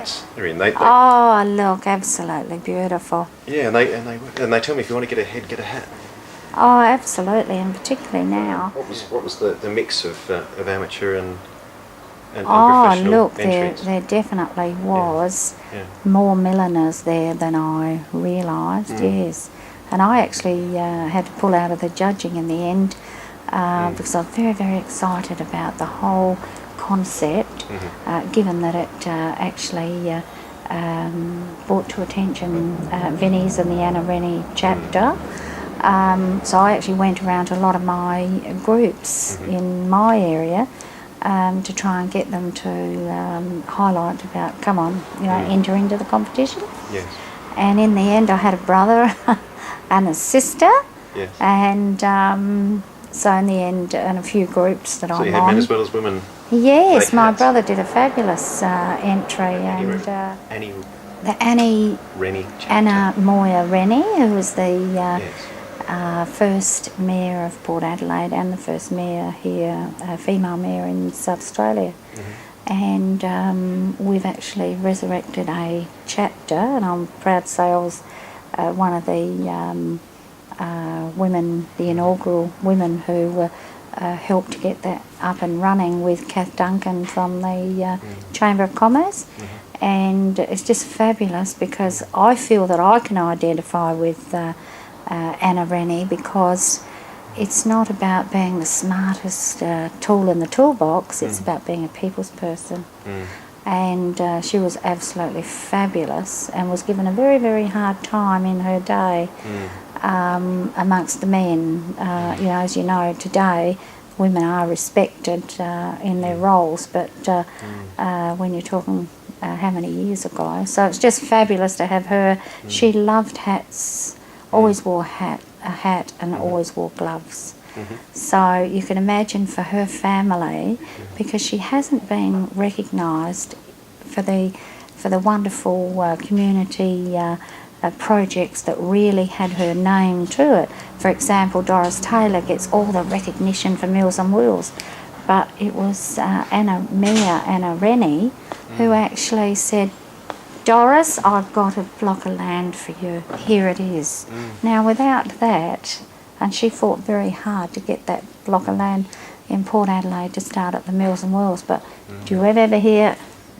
hats they're in. They oh, look, absolutely beautiful. yeah, and they tell me if you want to get a head, get a hat. Oh, absolutely, and particularly now. What was the mix of amateur and Oh, professional look, entrants? there definitely was Yeah. more milliners there than I realised, yes. And I actually had to pull out of the judging in the end because I'm very, very excited about the whole concept, given that it actually brought to attention Vinnie's and the Anna Rennie chapter. So I actually went around to a lot of my groups in my area to try and get them to highlight about, come on, enter into the competition. Yes. And in the end I had a brother and a sister. Yes. And so in the end, and a few groups that I'm on. So you had men as well as women? Yes, my hats. brother did a fabulous entry, and Annie Rennie. Anna Moya Rennie, who was the Yes. first mayor of Port Adelaide and the first mayor here, female mayor in South Australia. And we've actually resurrected a chapter, and I'm proud to say I was one of the women, the inaugural women who helped to get that up and running with Kath Duncan from the Chamber of Commerce. And it's just fabulous because I feel that I can identify with Anna Rennie, because it's not about being the smartest tool in the toolbox, it's about being a people's person. And she was absolutely fabulous and was given a very, very hard time in her day amongst the men. As you know, today women are respected in their roles, but when you're talking how many years ago, so it's just fabulous to have her. She loved hats, always wore a hat and always wore gloves. So you can imagine for her family, because she hasn't been recognised for the wonderful community projects that really had her name to it. For example, Doris Taylor gets all the recognition for Meals on Wheels, but it was Anna Rennie who actually said, Doris, I've got a block of land for you. Here it is. Now, without that, and she fought very hard to get that block of land in Port Adelaide to start at the Meals and Wheels, but do you ever hear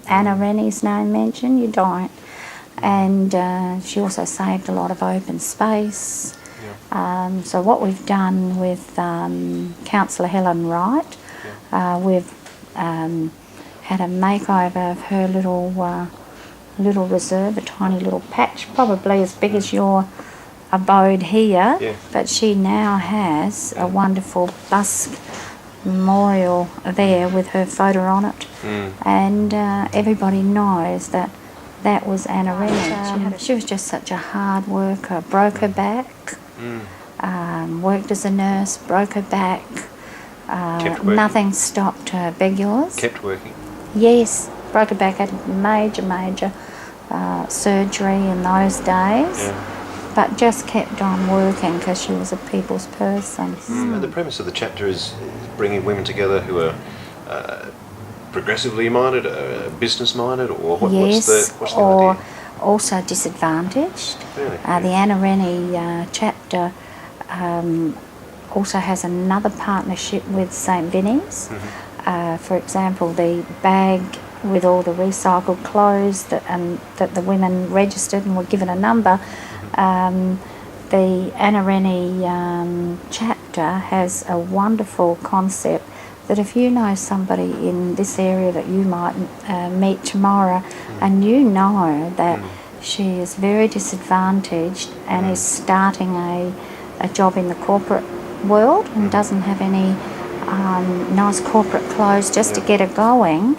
Anna Rennie's name mentioned? You don't. And she also saved a lot of open space. So what we've done with Councillor Helen Wright, we've had a makeover of her little reserve, a tiny little patch, probably as big as your abode here, but she now has a wonderful busk memorial there with her photo on it, and everybody knows that was Anna Rennie. She was just such a hard worker, broke her back, worked as a nurse, broke her back, nothing stopped her. Beg yours? Kept working? Yes, broke her back, had major surgery in those days, but just kept on working because she was a people's person. And the premise of the chapter is bringing women together who are progressively minded, business minded, or what's the or idea? Also disadvantaged. Really? The Anna Rennie chapter also has another partnership with St Vinnie's. For example, the bag with all the recycled clothes that the women registered and were given a number. The Anna Rennie chapter has a wonderful concept that if you know somebody in this area that you might meet tomorrow, and you know that she is very disadvantaged and is starting a job in the corporate world and doesn't have any nice corporate clothes just to get her going,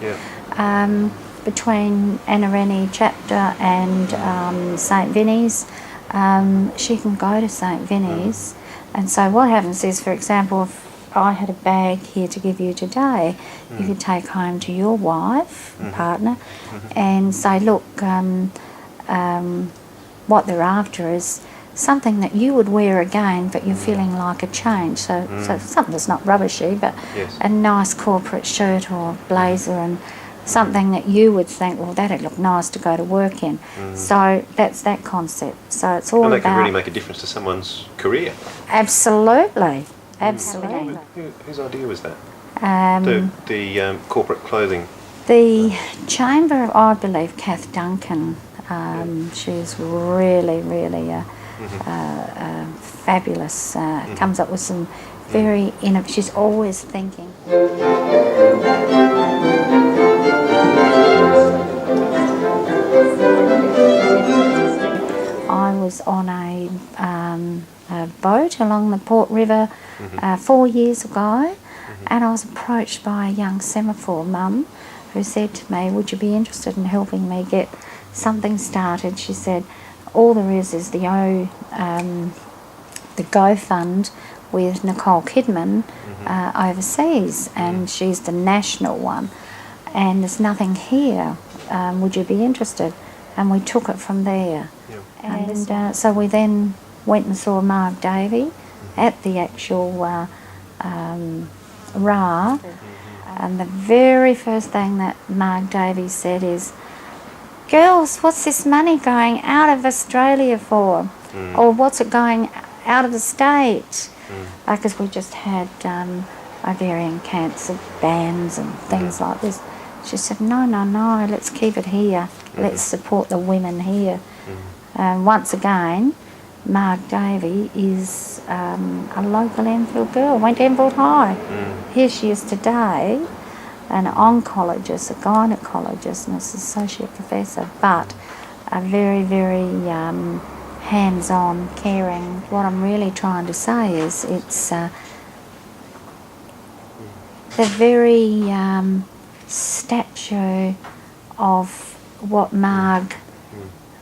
between Anna Rennie chapter and St Vinnie's, she can go to St Vinnie's. And so what happens is, for example, if I had a bag here to give you today, you could take home to your wife, partner, and say, look, what they're after is something that you would wear again, but you're feeling like a change. So something that's not rubbishy, but a nice corporate shirt or blazer, and something that you would think, well, that'd look nice to go to work in. So that's that concept. So it's all And they about... can really make a difference to someone's career. Absolutely, absolutely. Whose idea was that? Um, The corporate clothing. The chamber, I believe, Kath Duncan, she's really, really fabulous, comes up with some very innovative, she's always thinking. I was on a boat along the Port River 4 years ago, and I was approached by a young semaphore mum who said to me, would you be interested in helping me get something started? She said, all there is the Go Fund with Nicole Kidman overseas, and she's the national one, and there's nothing here. Would you be interested? And we took it from there. Yeah. And so we then went and saw Mark Davey at the actual RA, and the very first thing that Mark Davey said is, girls, what's this money going out of Australia for? Or what's it going out of the States? Because we just had ovarian cancer bans and things like this. She said, no, let's keep it here. Let's support the women here. Once again, Mark Davey is a local Enfield girl, went to Enfield High. Here she is today, an oncologist, a gynaecologist, and an associate professor, but a very, very hands-on, caring. What I'm really trying to say is it's the very statue of what Marg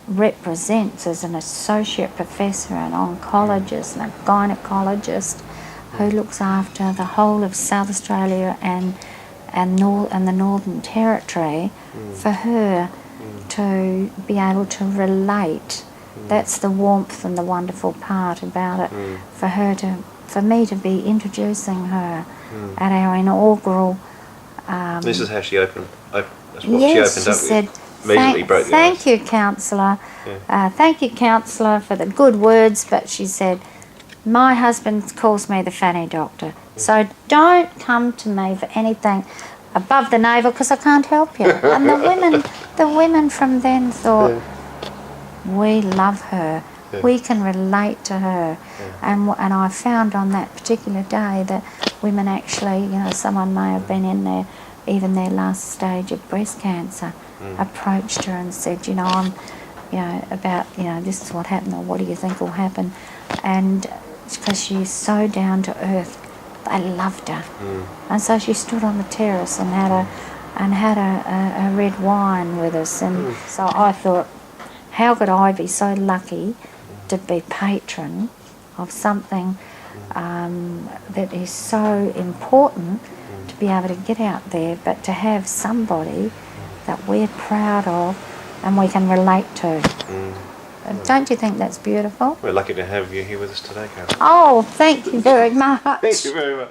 represents as an associate professor, an oncologist and a gynaecologist who looks after the whole of South Australia and the Northern Territory. For her to be able to relate, that's the warmth and the wonderful part about it. For me to be introducing her at our inaugural. This is how she opened. That's what Yes, she she opened said, up with. Immediately broke the ice. Thank you, counsellor. Thank you, counsellor, for the good words, but she said, my husband calls me the fanny doctor, so don't come to me for anything above the navel because I can't help you. And the women from then thought, we love her. We can relate to her. And I found on that particular day that women actually, someone may have been in there, even their last stage of breast cancer, approached her and said, I'm, this is what happened, or what do you think will happen? And because she's so down to earth, they loved her. And so she stood on the terrace and had a red wine with us. And so I thought, how could I be so lucky to be patron of something that is so important, to be able to get out there, but to have somebody that we're proud of and we can relate to. Don't you think that's beautiful? We're lucky to have you here with us today, Carol. Oh, thank you very much. Thank you very much.